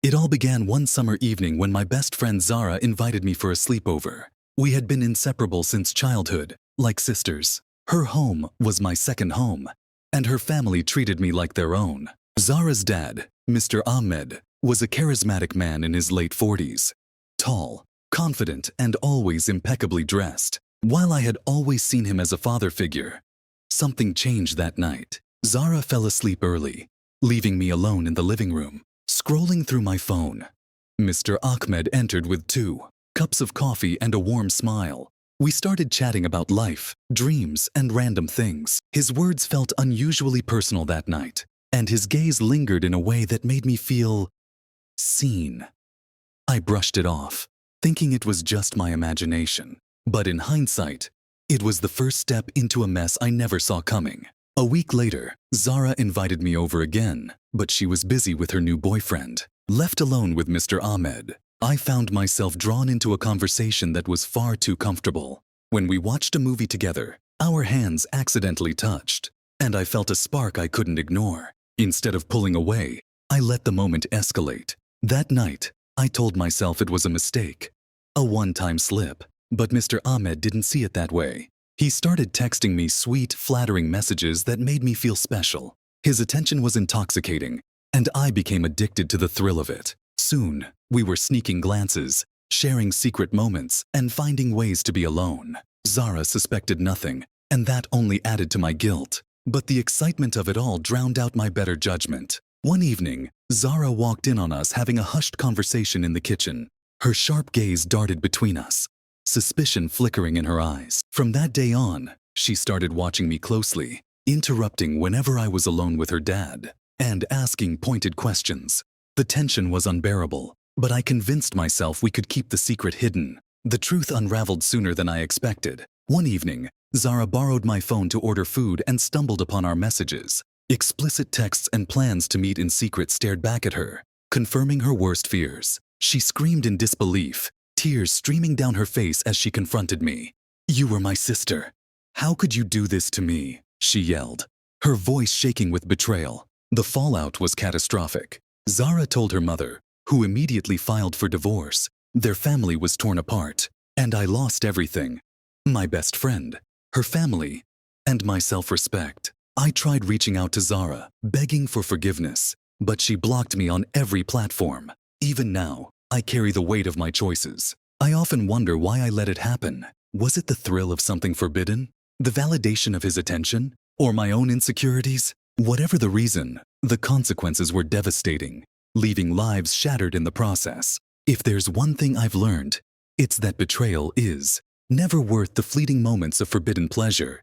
It all began one summer evening when my best friend Zara invited me for a sleepover. We had been inseparable since childhood, like sisters. Her home was my second home, and her family treated me like their own. Zara's dad, Mr. Ahmed, was a charismatic man in his late 40s. Tall, confident, and always impeccably dressed. While I had always seen him as a father figure, something changed that night. Zara fell asleep early, leaving me alone in the living room, scrolling through my phone. Mr. Ahmed entered with 2 cups of coffee and a warm smile. We started chatting about life, dreams, and random things. His words felt unusually personal that night, and his gaze lingered in a way that made me feel seen. I brushed it off, thinking it was just my imagination. But in hindsight, it was the first step into a mess I never saw coming. A week later, Zara invited me over again, but she was busy with her new boyfriend. Left alone with Mr. Ahmed, I found myself drawn into a conversation that was far too comfortable. When we watched a movie together, our hands accidentally touched, and I felt a spark I couldn't ignore. Instead of pulling away, I let the moment escalate. That night, I told myself it was a mistake, a one-time slip. But Mr. Ahmed didn't see it that way. He started texting me sweet, flattering messages that made me feel special. His attention was intoxicating, and I became addicted to the thrill of it. Soon, we were sneaking glances, sharing secret moments, and finding ways to be alone. Zara suspected nothing, and that only added to my guilt. But the excitement of it all drowned out my better judgment. One evening, Zara walked in on us having a hushed conversation in the kitchen. Her sharp gaze darted between us, suspicion flickering in her eyes. From that day on, she started watching me closely, interrupting whenever I was alone with her dad, and asking pointed questions. The tension was unbearable, but I convinced myself we could keep the secret hidden. The truth unraveled sooner than I expected. One evening, Zara borrowed my phone to order food and stumbled upon our messages. Explicit texts and plans to meet in secret stared back at her, confirming her worst fears. She screamed in disbelief, tears streaming down her face as she confronted me. "You were my sister. How could you do this to me?" she yelled, her voice shaking with betrayal. The fallout was catastrophic. Zara told her mother, who immediately filed for divorce. Their family was torn apart, and I lost everything. My best friend, her family, and my self-respect. I tried reaching out to Zara, begging for forgiveness, but she blocked me on every platform. Even now, I carry the weight of my choices. I often wonder why I let it happen. Was it the thrill of something forbidden? The validation of his attention? Or my own insecurities? Whatever the reason, the consequences were devastating, leaving lives shattered in the process. If there's one thing I've learned, it's that betrayal is never worth the fleeting moments of forbidden pleasure.